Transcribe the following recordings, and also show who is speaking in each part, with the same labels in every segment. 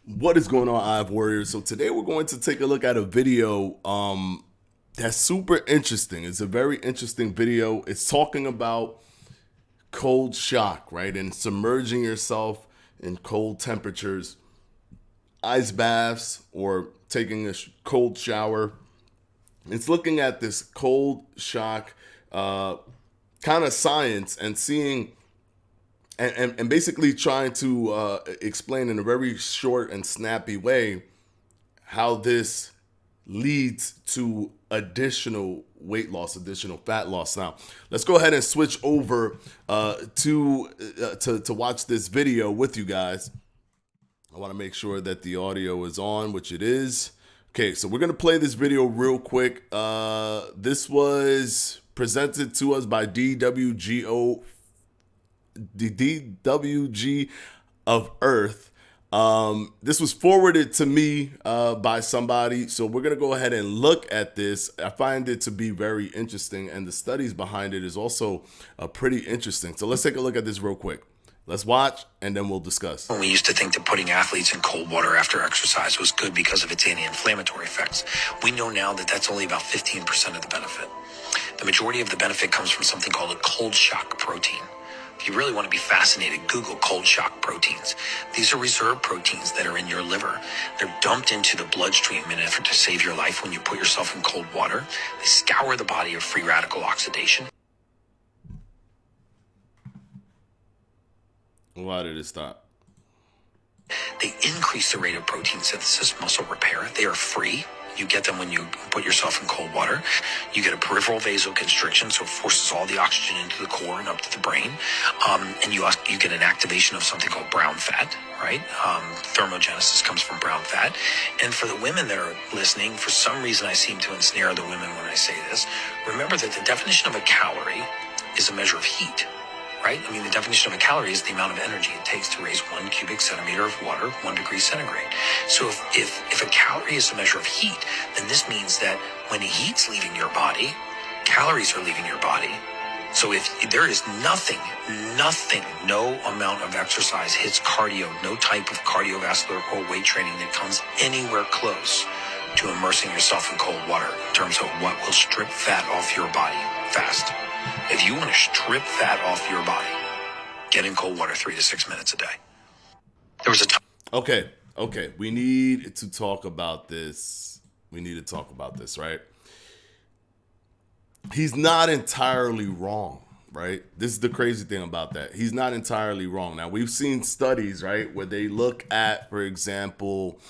Speaker 1: What is going on, Ive Warriors? So today we're going to take a look at a video that's super interesting. It's a very interesting video. It's talking about cold shock, right? And submerging yourself in cold temperatures, ice baths, or taking a cold shower. It's looking at this cold shock kind of science and seeing and basically trying to explain in a very short and snappy way how this leads to additional weight loss, additional fat loss. Now, let's go ahead and switch over to watch this video with you guys. I want to make sure that the audio is on, which it is. Okay, so we're gonna play this video real quick. This was presented to us by the DWG of Earth. This was forwarded to me by somebody, so we're gonna go ahead and look at this. I find it to be very interesting, and the studies behind it is also pretty interesting. So let's take a look at this real quick. Let's watch, and then we'll discuss.
Speaker 2: We used to think that putting athletes in cold water after exercise was good because of its anti-inflammatory effects. We know now that that's only about 15% of the benefit. The majority of the benefit comes from something called a cold shock protein. If you really want to be fascinated, Google cold shock proteins. These are reserve proteins that are in your liver. They're dumped into the bloodstream in an effort to save your life when you put yourself in cold water. They scour the body of free radical oxidation.
Speaker 1: Why did it stop?
Speaker 2: They increase the rate of protein synthesis, muscle repair. They are free. You get them when you put yourself in cold water. You get a peripheral vasoconstriction, so it forces all the oxygen into the core and up to the brain. And you get an activation of something called brown fat, right? Thermogenesis comes from brown fat. And for the women that are listening, for some reason I seem to ensnare the women when I say this. Remember that the definition of a calorie is a measure of heat. Right? I mean, the definition of a calorie is the amount of energy it takes to raise 1 cubic centimeter of water, 1 degree centigrade. So if a calorie is a measure of heat, then this means that when heat's leaving your body, calories are leaving your body. So if there is nothing, no amount of exercise hits cardio, no type of cardiovascular or weight training that comes anywhere close to immersing yourself in cold water in terms of what will strip fat off your body fast. If you want to strip fat off your body, get in cold water 3 to 6 minutes a day. There was a time.
Speaker 1: Okay. We need to talk about this. Right? He's not entirely wrong, right? This is the crazy thing about that. He's not entirely wrong. Now, we've seen studies, right, where they look at, for example,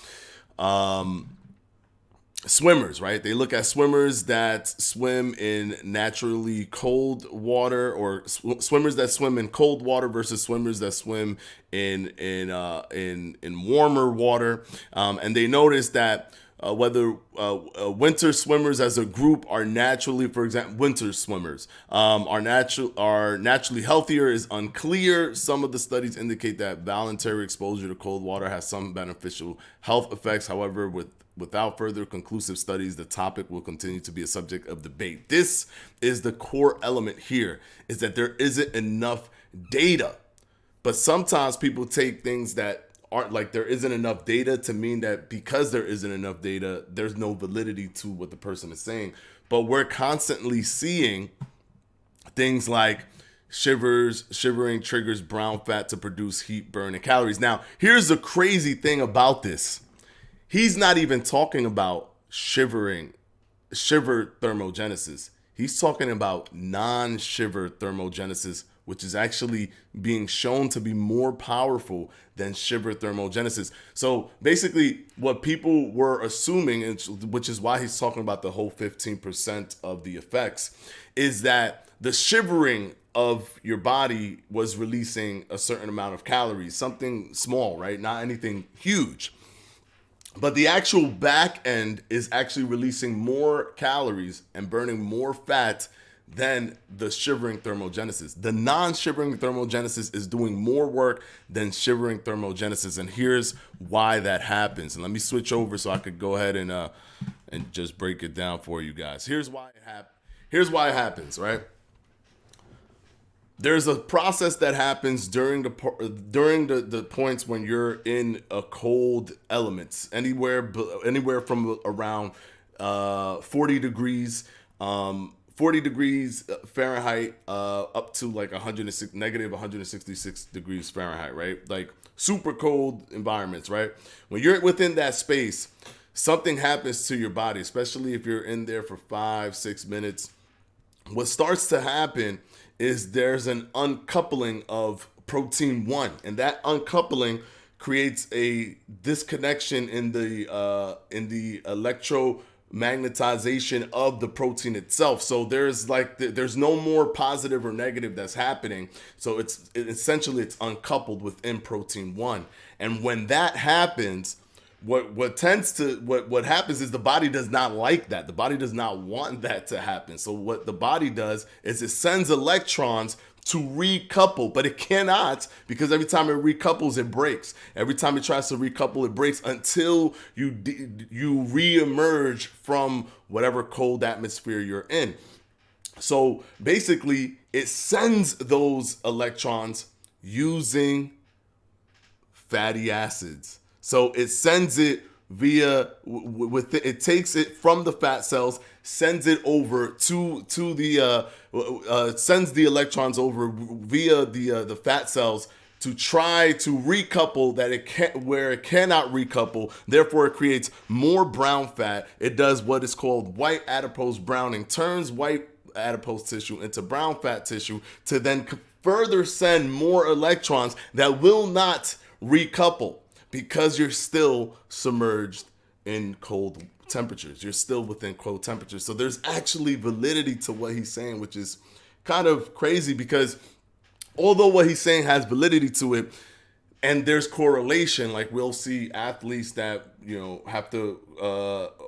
Speaker 1: swimmers, right? They look at swimmers that swim in naturally cold water, or swimmers that swim in cold water versus swimmers that swim in warmer water, and they notice that whether winter swimmers as a group are naturally, for example, winter swimmers are naturally healthier is unclear. Some of the studies indicate that voluntary exposure to cold water has some beneficial health effects. However, without further conclusive studies, the topic will continue to be a subject of debate. This is the core element here, is that there isn't enough data. But sometimes people take things that aren't, like, there isn't enough data to mean that because there isn't enough data, there's no validity to what the person is saying. But we're constantly seeing things like shivering triggers brown fat to produce heat, burn, and calories. Now, here's the crazy thing about this. He's not even talking about shiver thermogenesis. He's talking about non-shiver thermogenesis, which is actually being shown to be more powerful than shiver thermogenesis. So basically what people were assuming, which is why he's talking about the whole 15% of the effects, is that the shivering of your body was releasing a certain amount of calories, something small, right? Not anything huge. But the actual back end is actually releasing more calories and burning more fat than the shivering thermogenesis. The non-shivering thermogenesis is doing more work than shivering thermogenesis, and here's why that happens. And let me switch over so I could go ahead and just break it down for you guys. Here's why it happens, right? there's a process that happens during the points when you're in a cold elements, anywhere from around 40 degrees 40 degrees Fahrenheit up to like 106 negative 166 degrees Fahrenheit, right? Like super cold environments, right? When you're within that space, something happens to your body, especially if you're in there for 5-6 minutes. What starts to happen is there's an uncoupling of protein 1, and that uncoupling creates a disconnection in the electromagnetization of the protein itself. So there's no more positive or negative that's happening. So essentially it's uncoupled within protein 1. And when that happens, what happens is the body does not like that. The body does not want that to happen. So what the body does is it sends electrons to recouple, but it cannot, because every time it recouples, it breaks. Every time it tries to recouple, it breaks until you re-emerge from whatever cold atmosphere you're in. So basically, it sends those electrons using fatty acids. So it sends it it takes it from the fat cells, sends it over to the sends the electrons over via the fat cells to try to recouple that where it cannot recouple. Therefore, it creates more brown fat. It does what is called white adipose browning, turns white adipose tissue into brown fat tissue to then further send more electrons that will not recouple, because you're still submerged in cold temperatures. You're still within cold temperatures. So there's actually validity to what he's saying, which is kind of crazy, because although what he's saying has validity to it, and there's correlation, like we'll see athletes that have to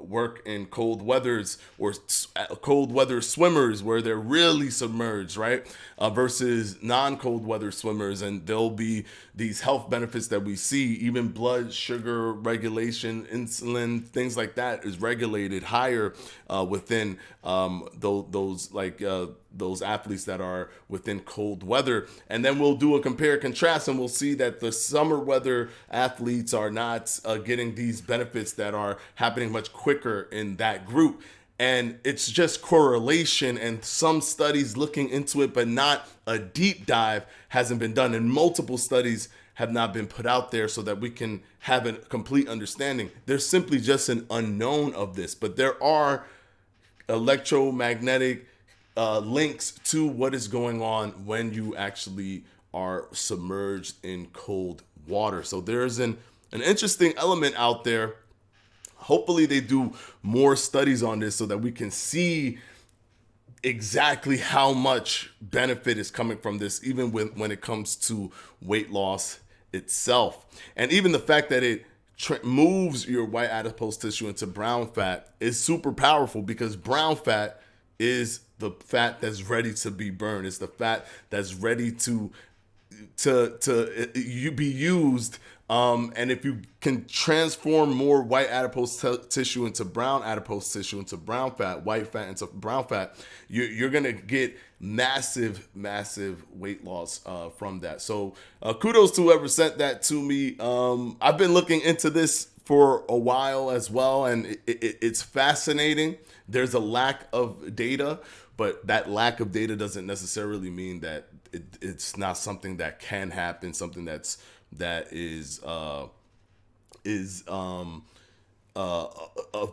Speaker 1: work in cold weathers, or cold weather swimmers where they're really submerged, right? Versus non-cold weather swimmers, and there'll be these health benefits that we see. Even blood sugar regulation, insulin, things like that is regulated higher within those athletes that are within cold weather. And then we'll do a compare contrast, and we'll see that the summer weather athletes are not getting these benefits that are happening much quicker in that group. And it's just correlation, and some studies looking into it, but not a deep dive hasn't been done. And multiple studies have not been put out there so that we can have a complete understanding. There's simply just an unknown of this, but there are electromagnetic links to what is going on when you actually are submerged in cold water. So there's an interesting element out there. Hopefully they do more studies on this so that we can see exactly how much benefit is coming from this, even when it comes to weight loss itself. And even the fact that it moves your white adipose tissue into brown fat is super powerful, because brown fat is the fat that's ready to be burned. It's the fat that's ready to be used. And if you can transform more white adipose tissue into brown adipose tissue, into brown fat, white fat into brown fat, you're gonna get massive weight loss from that. So kudos to whoever sent that to me. I've been looking into this for a while as well, and it's fascinating. There's a lack of data, but that lack of data doesn't necessarily mean that it's not something that can happen, something that is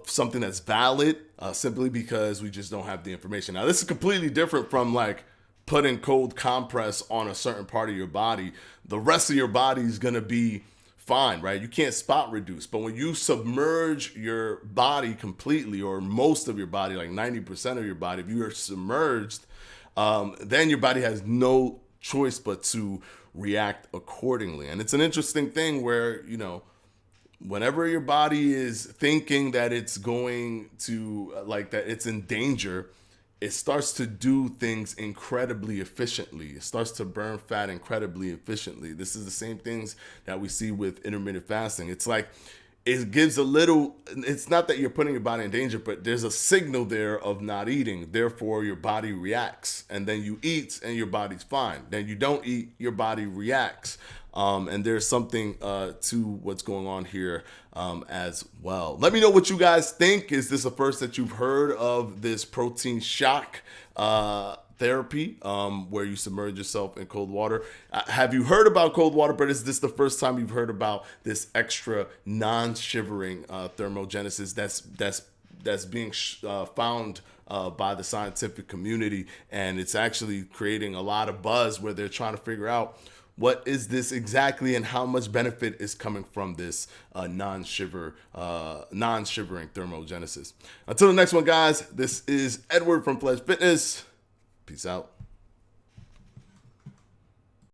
Speaker 1: something that's valid, simply because we just don't have the information. Now, this is completely different from like putting cold compress on a certain part of your body. The rest of your body is going to be fine, right? You can't spot reduce. But when you submerge your body completely, or most of your body, like 90% of your body, if you are submerged, then your body has no choice but to react accordingly. And it's an interesting thing where, whenever your body is thinking that it's going to, that it's in danger, it starts to do things incredibly efficiently. It starts to burn fat incredibly efficiently. This is the same things that we see with intermittent fasting. It's like it gives a little, it's not that you're putting your body in danger, but there's a signal there of not eating. Therefore, your body reacts. And then you eat and your body's fine. Then you don't eat, your body reacts. And there's something to what's going on here as well. Let me know what you guys think. Is this a first that you've heard of this protein shock therapy where you submerge yourself in cold water? Have you heard about cold water, but is this the first time you've heard about this extra non-shivering thermogenesis that's being found by the scientific community? And it's actually creating a lot of buzz where they're trying to figure out what is this exactly and how much benefit is coming from this non-shivering thermogenesis. Until the next one, guys, this is Edward from Fledge Fitness. Peace out.